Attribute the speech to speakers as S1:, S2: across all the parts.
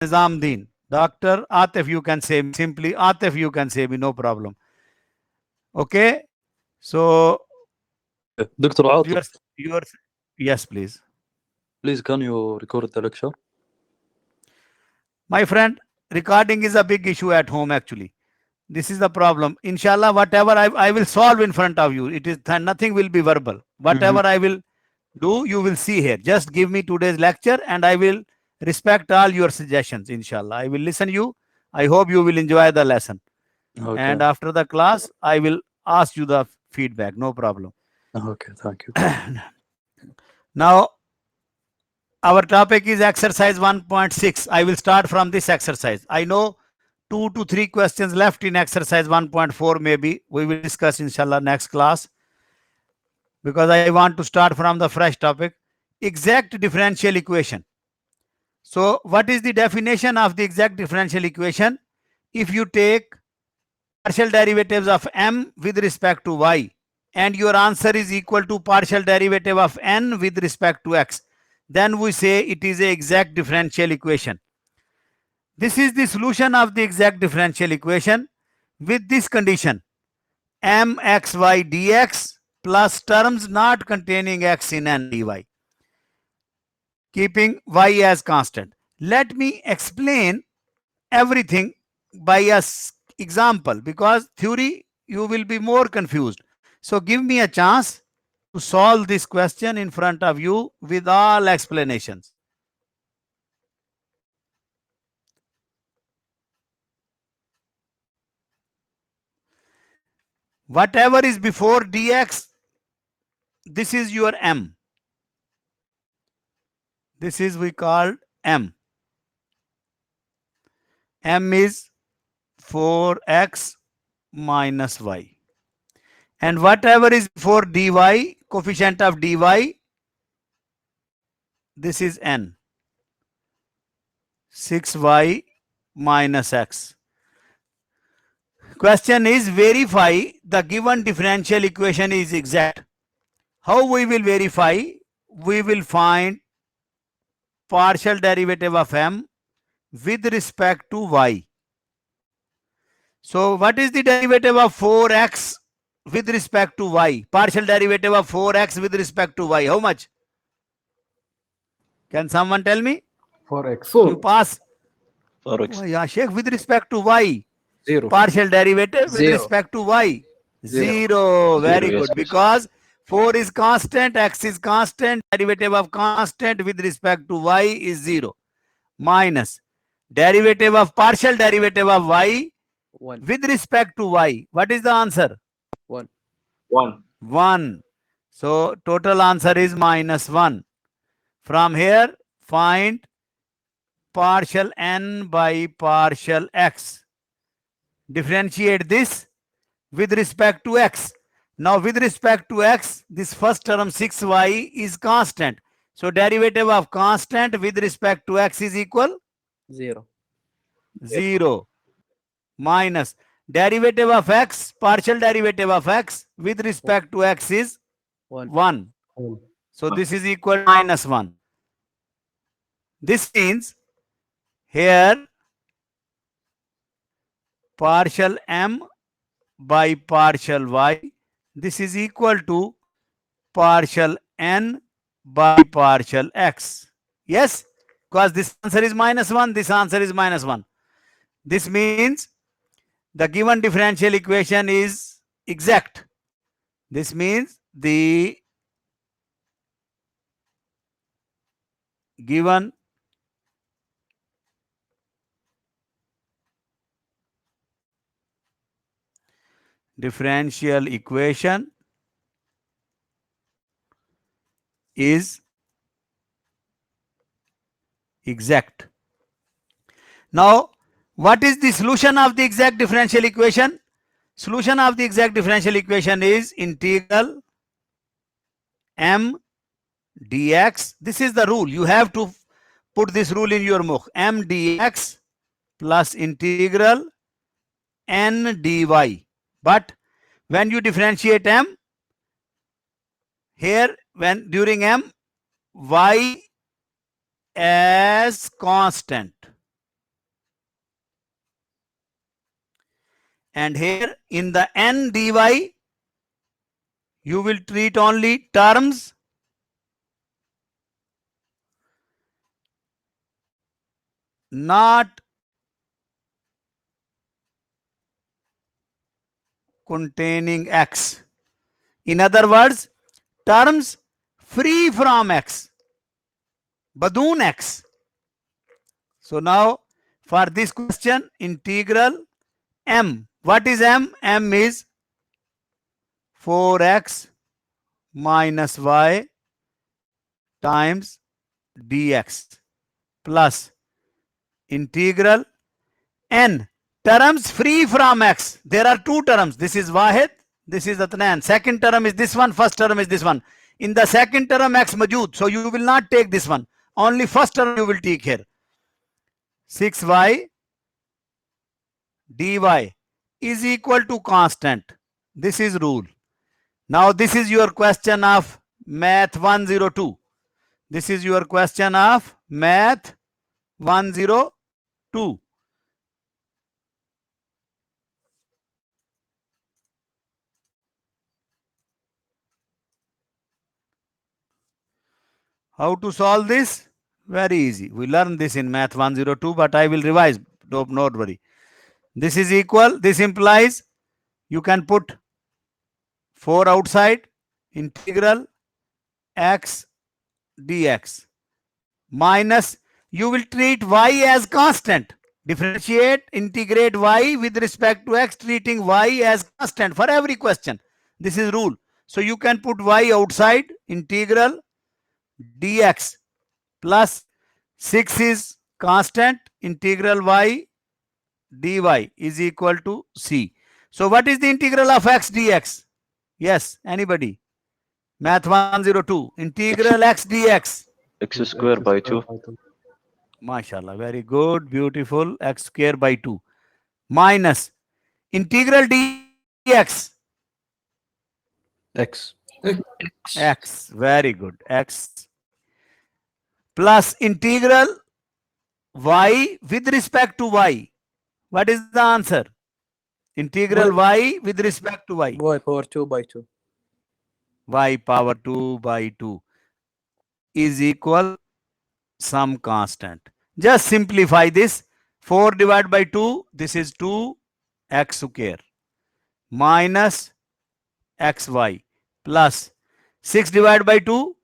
S1: Nizamdeen. Dr. Atif, you can say me. Simply Atif, you can say me, no problem. Okay. So
S2: دكتور
S1: your
S2: عاطف,
S1: your yes, please.
S2: please can you record the lecture?
S1: My friend, recording is a big issue at home actually. This is the problem. Inshallah, whatever I will solve in front of you. It is nothing will be verbal. Whatever I will do, you will see here. Just give me today's lecture and I will respect all your suggestions. Inshallah, I will listen you. I hope you will enjoy the lesson. And
S2: Okay,
S1: after the class, I will ask you the feedback. No problem.
S2: okay, thank you.
S1: Now, our topic is exercise 1.6. I will start from this exercise. I know 2 to 3 questions left in exercise 1.4 maybe. We will discuss inshallah next class because I want to start from the fresh topic. Exact differential equation. So what is the definition of the exact differential equation? If you take partial derivatives of m with respect to y and your answer is equal to partial derivative of n with respect to x, then we say it is a exact differential equation. This is the solution of the exact differential equation with this condition: mxy dx plus terms not containing x in n dy, keeping y as constant. Let me explain everything by a example because theory you will be more confused. So give me a chance to solve this question in front of you with all explanations. Whatever is before dx, this is your m. This is we called m. M is 4x minus y. And whatever is before dy, coefficient of dy, this is n. 6y minus x. Question is verify the given differential equation is exact. How we will verify? We will find partial derivative of m with respect to y. So what is the derivative of 4x with respect to y? Partial derivative of 4x with respect to y. How much? Can someone tell me?
S3: 4x.
S1: You pass.
S2: 4x.
S1: Oh, yeah, Sheikh, with respect to y.
S3: 0.
S1: Partial derivative with
S3: 0.
S1: respect to y.
S3: 0.
S1: 0. Very
S2: Yes,
S1: good.
S2: yes.
S1: Because 4 is constant, x is constant, derivative of constant with respect to y is 0. Minus derivative of partial derivative of y
S3: 1.
S1: with respect to y. What is the answer?
S3: 1.
S4: 1.
S1: 1. So total answer is minus 1. From here, find partial n by partial x. Differentiate this with respect to x. Now with respect to x, this first term 6y is constant. So derivative of constant with respect to x is equal
S3: 0.
S1: 0 minus derivative of x, partial derivative of x with respect to x is
S3: 1.
S1: 1. So this is equal to minus 1. This means here partial m by partial y, this is equal to partial n by partial x. Yes, because this answer is minus 1, this answer is minus 1. This means the given differential equation is exact. This means the given differential equation is exact. Now, what is the solution of the exact differential equation? Solution of the exact differential equation is integral m dx. This is the rule. You have to put this rule in your mukh. M dx plus integral n dy. But when you differentiate m, here when during m, y as constant. And here in the n dy, you will treat only terms not containing x. In other words, terms free from x, badun x. So now for this question, integral m. What is m? M is 4x minus y times dx plus integral n. Terms free from x. There are two terms. This is wahid, this is atnan. Second term is this one, first term is this one. In the second term x majud, so you will not take this one. Only first term you will take here. 6y dy is equal to constant. This is rule. Now this is your question of math 102. This is your question of math 102. How to solve this? Very easy. We learned this in math 102, but I will revise. Don't worry. This is equal. This implies you can put 4 outside, integral x dx minus, you will treat y as constant. Differentiate, integrate y with respect to x, treating y as constant for every question. This is rule. So you can put y outside, integral dx plus 6 is constant, integral y dy is equal to c. So what is the integral of x dx? Yes, anybody? Math 102. Integral x dx.
S2: X square by 2.
S1: MashaAllah. Very good. Beautiful. X square by 2. Minus integral dx.
S2: X.
S1: X. Very good. X plus integral y with respect to y. What is the answer? Integral y with respect to y.
S3: Y power 2 by 2.
S1: Y power 2 by 2 is equal some constant. Just simplify this. 4 divided by 2, this is 2x square minus xy plus 6 divided by 2,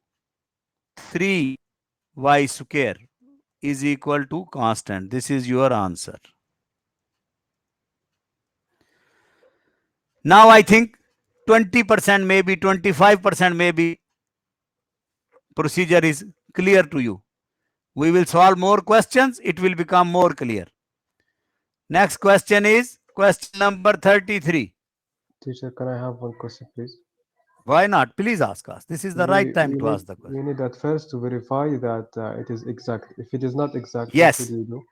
S1: 3y square is equal to constant. This is your answer. Now I think 20% maybe, 25% maybe procedure is clear to you. We will solve more questions. It will become more clear. Next question is question number 33.
S4: Teacher, can I have one question, please?
S1: Why not? Please ask us. This is the right time to ask the question.
S4: We need at first to verify that it is exact. If it is not exact,
S1: Yes.
S4: what should we do?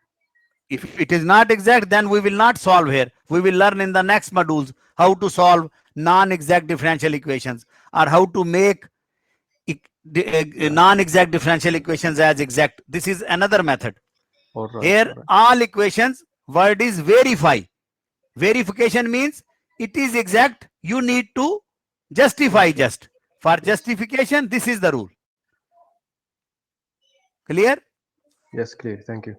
S1: If it is not exact, then we will not solve here. We will learn in the next modules how to solve non-exact differential equations or how to make non-exact differential equations as exact. This is another method.
S4: All right,
S1: Here,
S4: all right.
S1: all equations, word is verify. Verification means it is exact. You need to justify just. For justification, this is the rule. Clear?
S4: Yes, clear. Thank you.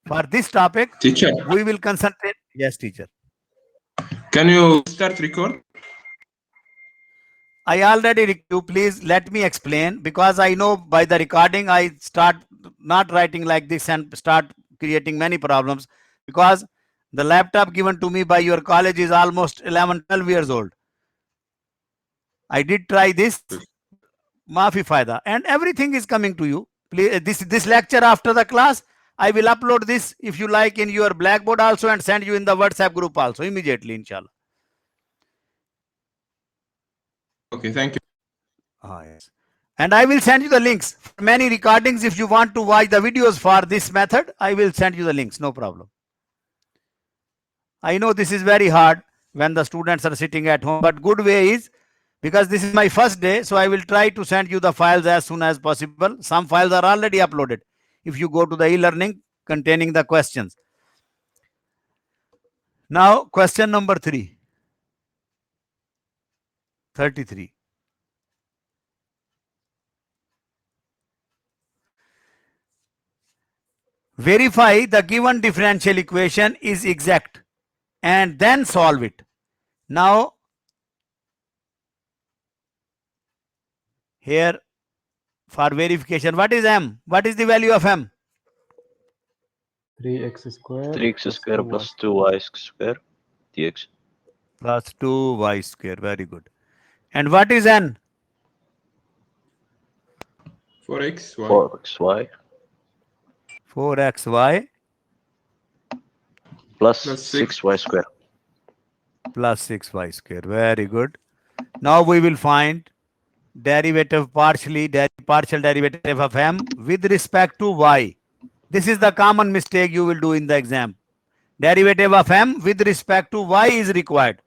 S1: For this topic,
S5: Teacher,
S1: we will concentrate. Yes, teacher.
S5: can you start record?
S1: I already, you please let me explain, because I know by the recording I start not writing like this and start creating many problems, because the laptop given to me by your college is almost 11, 12 years old. I did try this, maafi fayda, and everything is coming to you. Please, this lecture after the class, I will upload this if you like in your Blackboard also and send you in the WhatsApp group also immediately, inshallah.
S5: Okay, thank you.
S1: Yes. And I will send you the links. For many recordings, if you want to watch the videos for this method, I will send you the links, no problem. I know this is very hard when the students are sitting at home, but good way is, because this is my first day, so I will try to send you the files as soon as possible. Some files are already uploaded. If you go to the e-learning containing the questions. Now, question number 3. 33. Verify the given differential equation is exact and then solve it. Now, here for verification, what is m? What is the value of m?
S4: 3x squared
S2: 3x square
S4: 2y.
S2: plus 2y square dx.
S1: Plus 2y square. Very good. And what is n?
S5: 4xy.
S2: 4xy
S1: 4xy
S2: plus
S5: Plus six.
S2: 6y square.
S1: plus 6y square. Very good. Now we will find derivative partial derivative of m with respect to y. This is the common mistake you will do in the exam. Derivative of m with respect to y is required.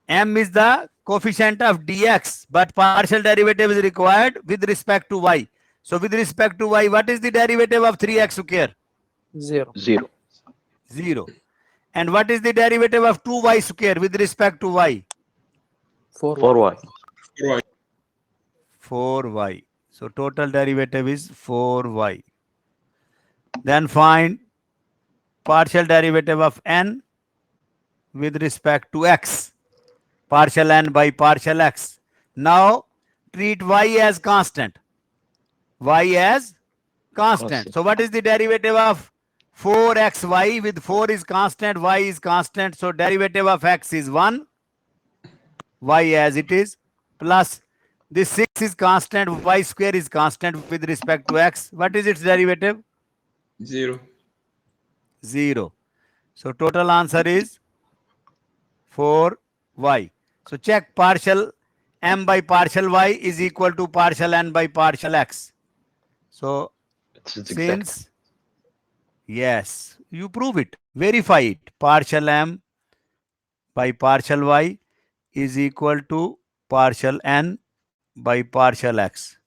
S1: M is the coefficient of dx, but partial derivative is required with respect to y. So with respect to y, what is the derivative of 3x square?
S3: 0.
S2: 0.
S1: 0. And what is the derivative of 2y square with respect to y?
S3: 4y.
S2: 4y
S5: 4y.
S1: 4y. So total derivative is 4y. Then find partial derivative of n with respect to x. Partial n by partial x. Now treat y as constant. Y as constant.
S2: Constant.
S1: So what is the derivative of 4xy? With 4 is constant, y is constant. So derivative of x is 1. Y as it is. Plus this 6 is constant, y square is constant with respect to x. What is its derivative?
S5: 0.
S1: 0. So total answer is 4y. So check partial m by partial y is equal to partial n by partial x. So
S2: it's exact.
S1: since, yes, you prove it, verify it. Partial m by partial y is equal to partial n by partial x.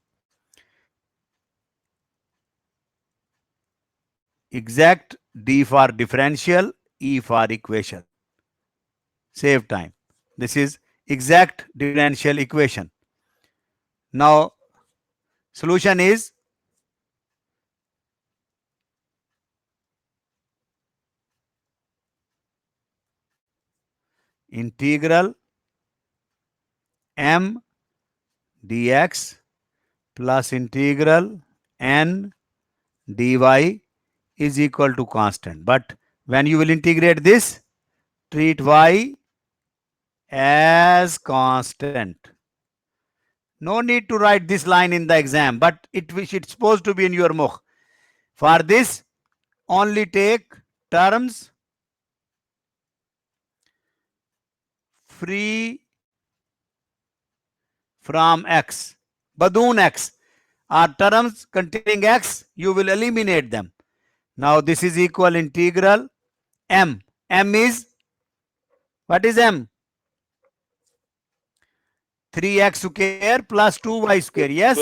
S1: Exact, D for differential, E for equation. Save time. This is exact differential equation. Now, solution is integral m dx plus integral n dy is equal to constant. But when you will integrate this, treat y as constant. No need to write this line in the exam, but it's supposed to be in your mukh. For this, only take terms free from x, badoon x, or terms containing x, you will eliminate them. Now this is equal integral m. M is, what is m? 3x square plus 2y square. Yes?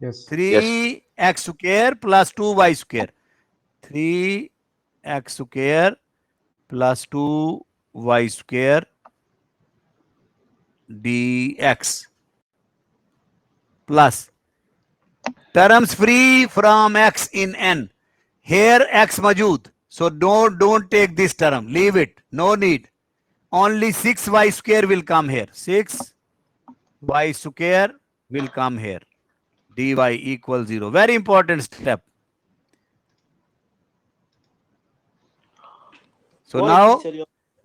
S4: Yes.
S1: 3x square plus 2y square. 3x square plus 2y square dx plus terms free from x in n. Here x majud. So don't take this term. Leave it. No need. Only 6y square will come here. 6y square will come here. Dy equals 0. Very important step. So now,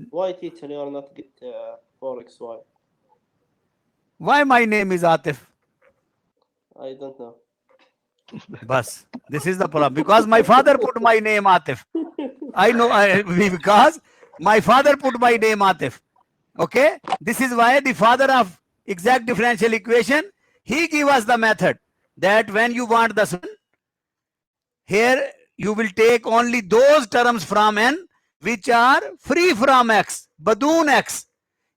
S6: why teacher you are not get 4xy?
S1: why my name is Atif?
S6: I don't know.
S1: Bas, this is the problem. Because my father put my name Atif. I know, because my father put my name Atif. Okay? This is why the father of exact differential equation, he give us the method that when you want the solution, here you will take only those terms from n which are free from x, badoon x.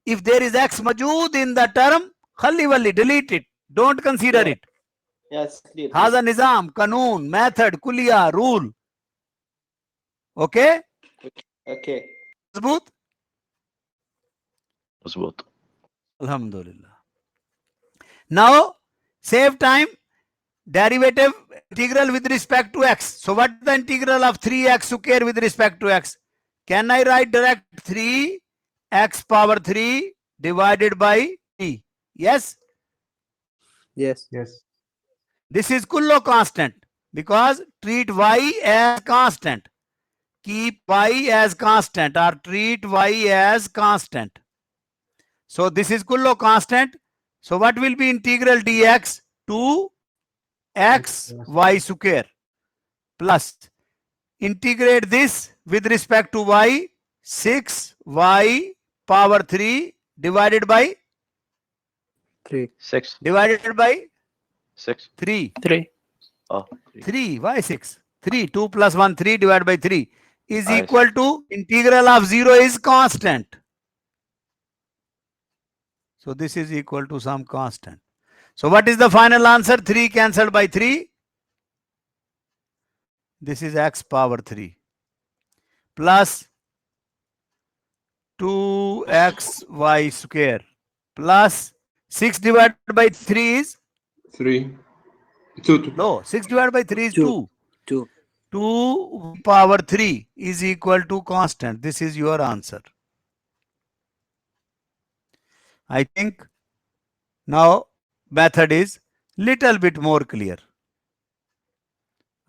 S1: If there is x majud in the term, khalli walli, delete it. Don't consider it.
S6: Yes, clear.
S1: Haza nizam, kanun, method, kuliya, rule. Okay?
S6: Okay.
S1: مظبوط.
S2: مظبوط.
S1: Alhamdulillah. Now save time. Derivative integral with respect to x. So what is the integral of 3x square with respect to x? Can I write direct 3x power 3 divided by 3? Yes.
S3: Yes.
S4: Yes.
S1: This is Kullo constant because treat y as constant. Keep y as constant or treat y as constant. So this is Kullo constant. So what will be integral dx? 2x y square plus integrate this with respect to y, 6y power 3 divided by
S3: 3.
S2: 6. 6.
S1: 3.
S3: 3.
S2: Oh,
S1: 3. Why 6? 3. 2 plus 1, 3 divided by 3 is
S2: I
S1: equal to integral of 0 is constant. So this is equal to some constant. So what is the final answer? 3 cancelled by 3. This is x power 3 plus 2xy square plus 6 divided by 3 is
S5: 3. 2.
S1: no, 6 divided by 3 is 2.
S3: 2.
S1: 2 power 3 is equal to constant. This is your answer. I think now method is little bit more clear.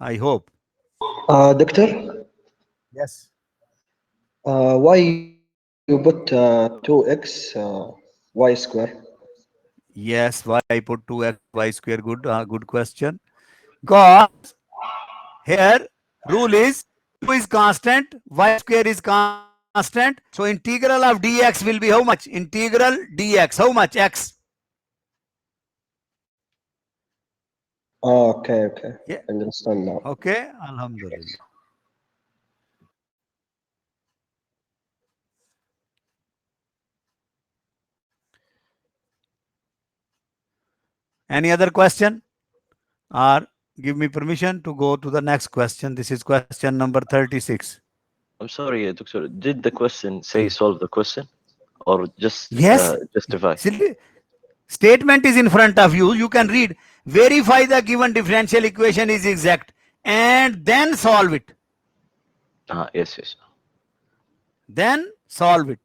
S1: I hope.
S7: Doctor,
S1: Yes.
S7: why you put 2x y square?
S1: Yes, why I put 2xy square? Good question. Because here rule is 2 is constant, y square is constant. So integral of dx will be how much? Integral dx, how much? X.
S7: Okay.
S1: Yeah.
S7: I understand now.
S1: Okay, Alhamdulillah. Any other question? Or give me permission to go to the next question. This is question number 36.
S2: I'm sorry, Doctor. Did the question say solve the question or just
S1: Yes.
S2: justify?
S1: Statement is in front of you. You can read. Verify the given differential equation is exact and then solve it.
S2: Yes.
S1: Then solve it.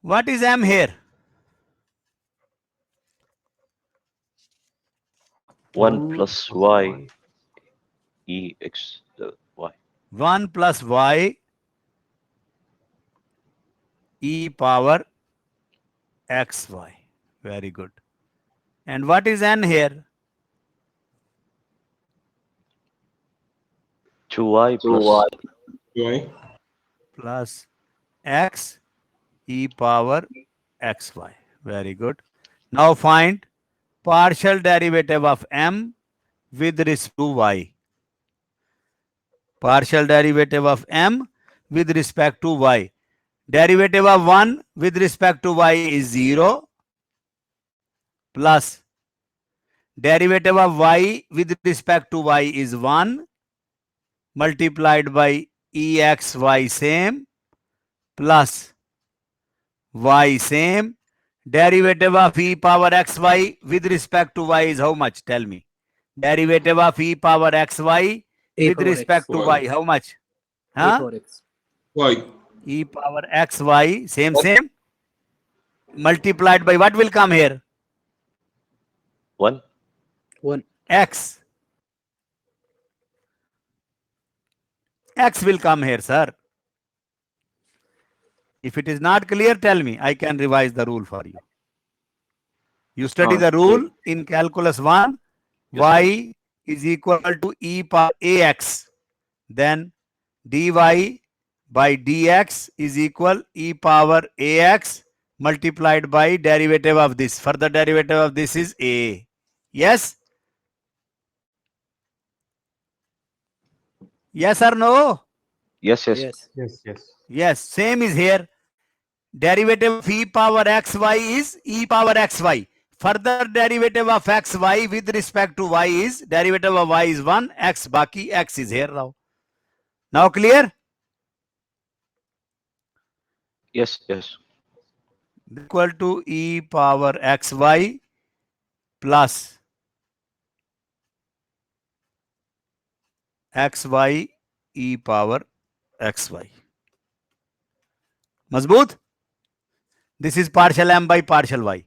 S1: What is m here?
S2: 1 plus y e x y.
S1: 1 plus y e power xy. Very good. And what is n here?
S2: 2y plus
S5: Y.
S1: Plus x e power xy. Very good. Now find partial derivative of m with respect to y. Partial derivative of m with respect to y. Derivative of 1 with respect to y is 0 plus derivative of y with respect to y is 1 multiplied by exy same plus y same. Derivative of e power xy with respect to y is how much? Tell me. Derivative of e power xy
S3: E
S1: with
S3: power
S1: respect
S3: x.
S1: to
S5: Y.
S1: y, how much?
S3: E
S1: Huh?
S3: power x.
S5: Y.
S1: E power xy, same. Multiplied by what will come here?
S2: 1.
S3: 1.
S1: X. X will come here, sir. If it is not clear, tell me. I can revise the rule for you. You study the rule in calculus 1.
S2: Yes,
S1: Y is equal to e power ax. Then dy by dx is equal e power ax multiplied by derivative of this. Further derivative of this is a. Yes? Yes or no?
S2: Yes.
S3: Yes.
S4: Yes.
S1: Yes, same is here. derivative of e power xy is e power xy. Further derivative of xy with respect to y is derivative of y is 1, x baki x is here now. Now clear?
S2: Yes, yes.
S1: Equal to e power xy plus xy e power xy. Mazboot? This is partial m by partial y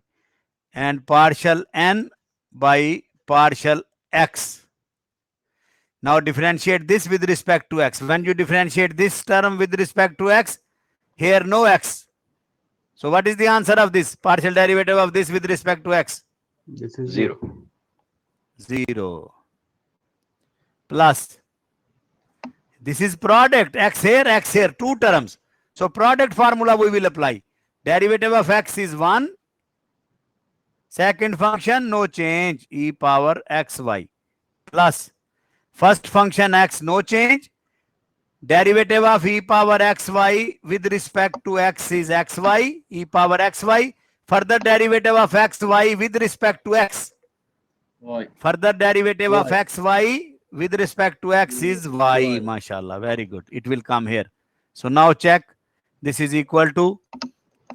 S1: and partial n by partial x. Now differentiate this with respect to x. When you differentiate this term with respect to x, here no x. So what is the answer of this? Partial derivative of this with respect to x?
S4: This is
S2: 0.
S1: 0. Plus. This is product. X here, two terms. So product formula we will apply. Derivative of x is 1. Second function, no change, e power xy. Plus. First function x, no change. Derivative of e power xy with respect to x is xy, e power xy. Further derivative of xy with respect to x. Further derivative of xy with respect to x is y. Mashallah. Very good. It will come here. So now check. This is equal to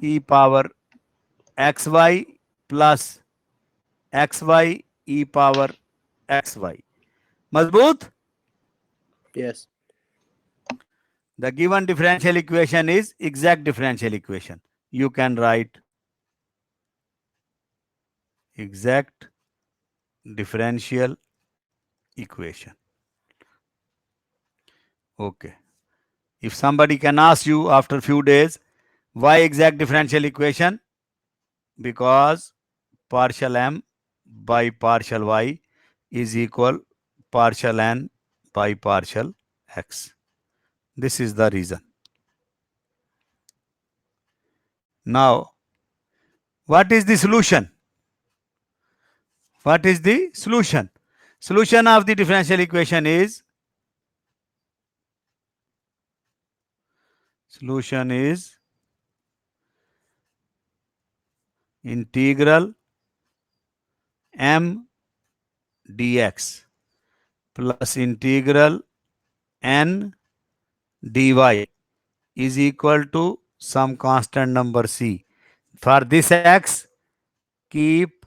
S1: e power xy plus xy e power xy. Mazboot?
S3: Yes.
S1: The given differential equation is exact differential equation. You can write exact differential equation. Okay. If somebody can ask you after a few days, why exact differential equation? Because partial m by partial y is equal partial n by partial x. This is the reason. Now, what is the solution? What is the solution? Solution of the differential equation is integral m dx plus integral n dy is equal to some constant number c. For this x, keep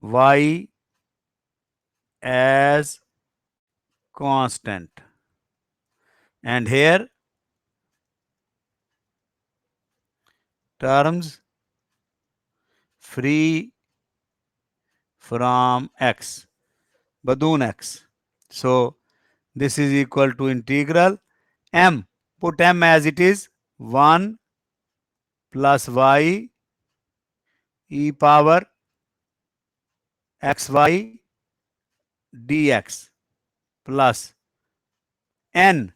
S1: y as constant. And here, terms free from x, badoon x. So, this is equal to integral m. Put m as it is 1 plus y e power xy dx plus n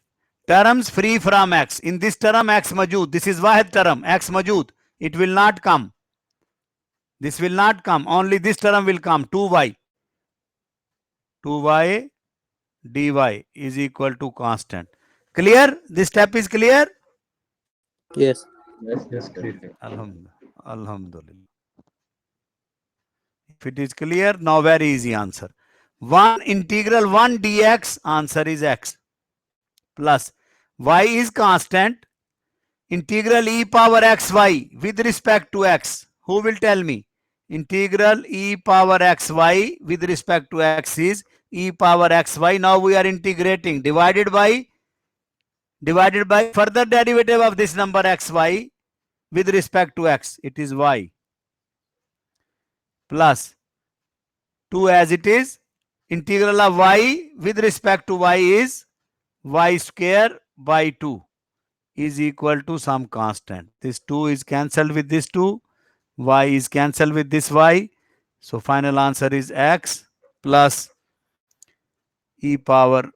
S1: terms free from x. In this term x majood. This is wahid term x majood. It will not come. This will not come. Only this term will come. 2y. 2y dy is equal to constant. Clear? This step is clear?
S3: Yes.
S4: yes, clear.
S1: Alhamdulillah. If it is clear, now very easy answer. 1 integral 1 dx, answer is x. Plus y is constant. Integral e power xy with respect to x. Who will tell me? Integral e power xy with respect to x is e power xy. Now we are integrating. Divided by further derivative of this number xy with respect to x. It is y. Plus 2 as it is. Integral of y with respect to y is y square by 2 is equal to some constant. This 2 is cancelled with this 2. Y is cancelled with this y. So final answer is x plus e power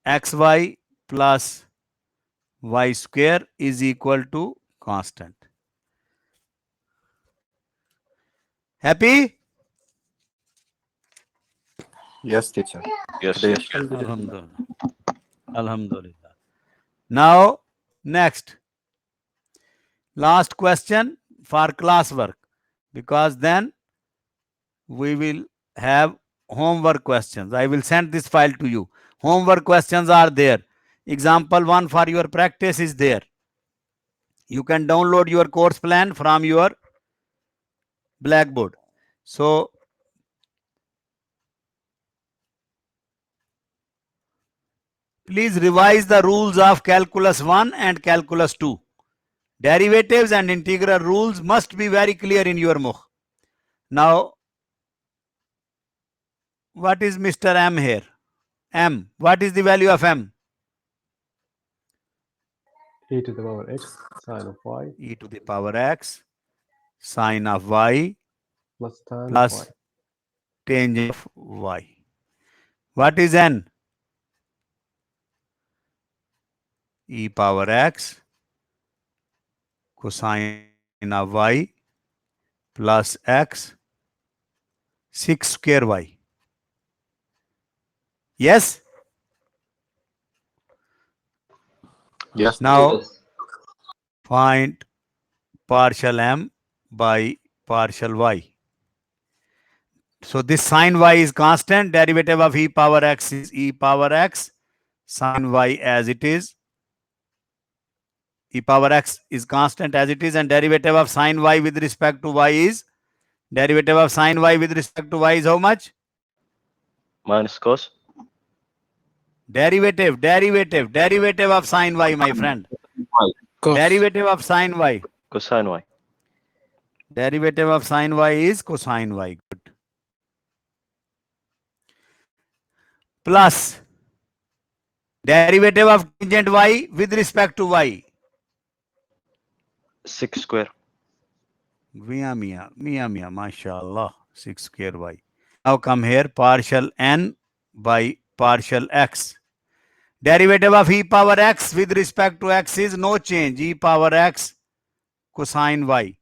S1: xy plus y square is equal to constant. Happy?
S8: Yes, teacher.
S2: Yes.
S8: Yes.
S1: Alhamdulillah. Alhamdulillah. Now, next. Last question for classwork, because then we will have homework questions. I will send this file to you. Homework questions are there. Example 1 for your practice is there. You can download your course plan from your Blackboard. So please revise the rules of calculus 1 and calculus 2. Derivatives and integral rules must be very clear in your mukh. Now, what is Mr. M here? M. What is the value of M?
S4: e to the power x sine of y
S1: E to the power x sine of y
S4: plus tan of
S1: plus
S4: y.
S1: tangent of y. What is N? E power x cosine of y plus x 6 square y. Yes?
S8: Yes.
S1: Now find partial m by partial y. So this sine y is constant. Derivative of e power x is e power x sine y as it is. E power x is constant as it is, and derivative of sine y with respect to y is, derivative of sine y with respect to y is how much?
S2: Minus cos.
S1: Derivative of sine y, my friend.
S3: Cos.
S1: Derivative of sine y.
S2: Cosine y.
S1: Derivative of sine y is cosine y. Good. Plus derivative of tangent y with respect to y.
S2: 6 square.
S1: Mia, mashallah. 6 square y. Now come here, partial n by partial x. Derivative of e power x with respect to x is no change. E power x cosine y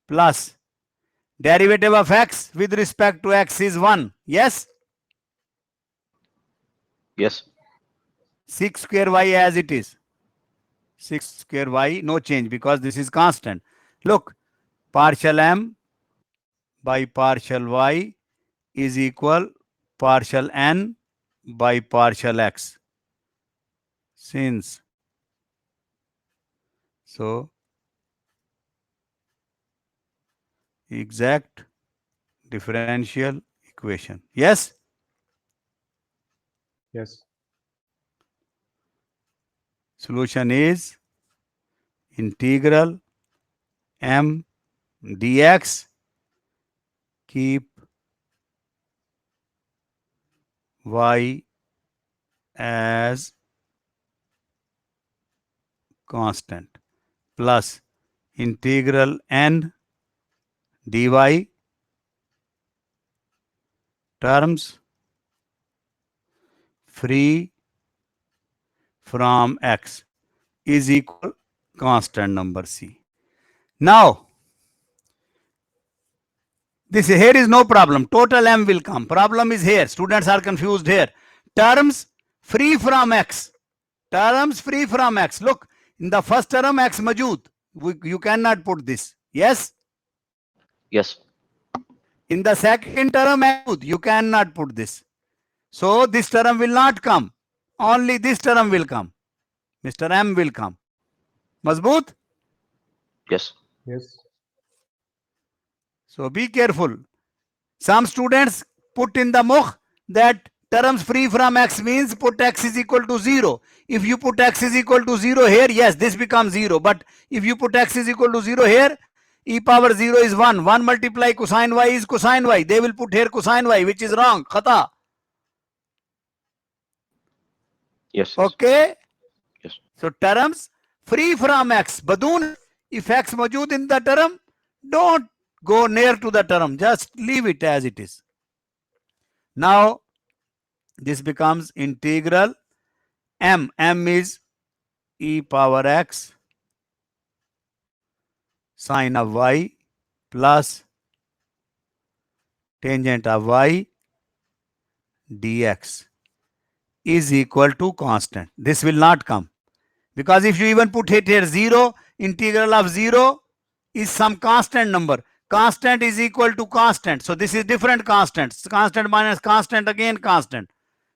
S1: plus derivative of x with respect to x is 1. Yes?
S2: Yes.
S1: 6 square y as it is. 6 square y, no change because this is constant. Look, partial m by partial y is equal partial n by partial x. Since so exact differential equation. Yes?
S4: Yes.
S1: Solution is integral m dx, keep y as constant, plus integral n dy terms free from x is equal constant number c. Now, this here is no problem. Total m will come. Problem is here. Students are confused here. Terms free from x. Terms free from x. Look, in the first term x majud. You cannot put this. Yes?
S2: Yes.
S1: In the second term you cannot put this. So this term will not come. Only this term will come. Mr. M will come. Mazboot?
S2: Yes.
S4: Yes.
S1: So be careful. Some students put in the mukh that terms free from x means put x is equal to 0. If you put x is equal to 0 here, yes, this becomes 0. But if you put x is equal to 0 here, e power 0 is 1. 1 multiply cosine y is cosine y. They will put here cosine y, which is wrong. Khata.
S2: Yes.
S1: Okay?
S2: Yes.
S1: So terms free from x. Badoon, if x majud in the term, don't go near to the term. Just leave it as it is. Now, this becomes integral m. M is e power x sine of y plus tangent of y dx is equal to constant. This will not come. Because if you even put it here 0, Integral of 0 is some constant number. Constant is equal to constant. So this is different constants. Constant minus constant, again constant.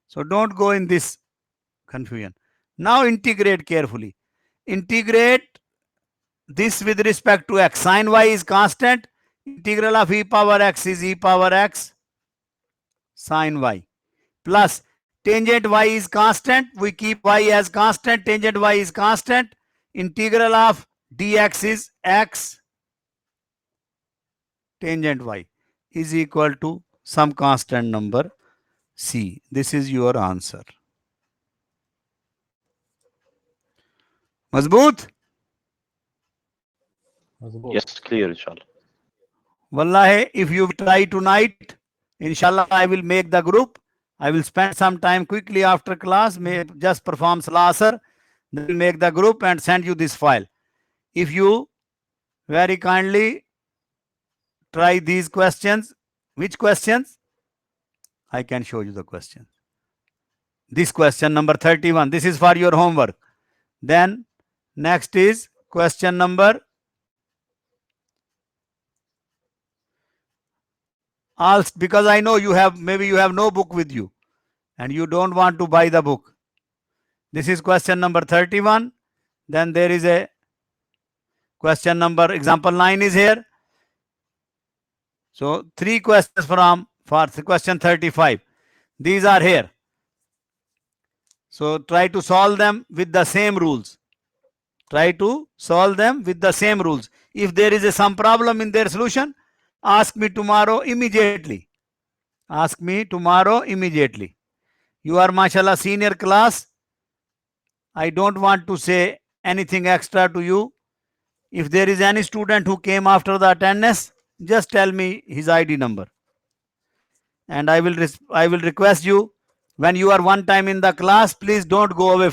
S1: So don't go in this confusion. Now integrate carefully. Integrate this with respect to x. Sin y is constant. Integral of e power x is e power x sin y. Plus tangent y is constant. We keep y as constant. Tangent y is constant. Integral of dx is x tangent y is equal to some constant number c. This is your answer. Mazboot?
S2: Yes, clear, inshallah.
S1: Wallahi, if you try tonight, inshallah, I will make the group. I will spend some time quickly after class, may just perform Salah Asr, then make the group and send you this file. If you very kindly try these questions, which questions? I can show you the question. This question number 31. This is for your homework. Then next is question number also, because I know you have, maybe you have no book with you and you don't want to buy the book. This is question number 31. Then there is a question number, example 9 is here. So 3 questions for question 35. These are here. So try to solve them with the same rules. Try to solve them with the same rules. If there is some problem in their solution, ask me tomorrow immediately. Ask me tomorrow immediately. You are mashallah senior class. I don't want to say anything extra to you. If there is any student who came after the attendance, just tell me his ID number. And I will request you, when you are one time in the class, please don't go away.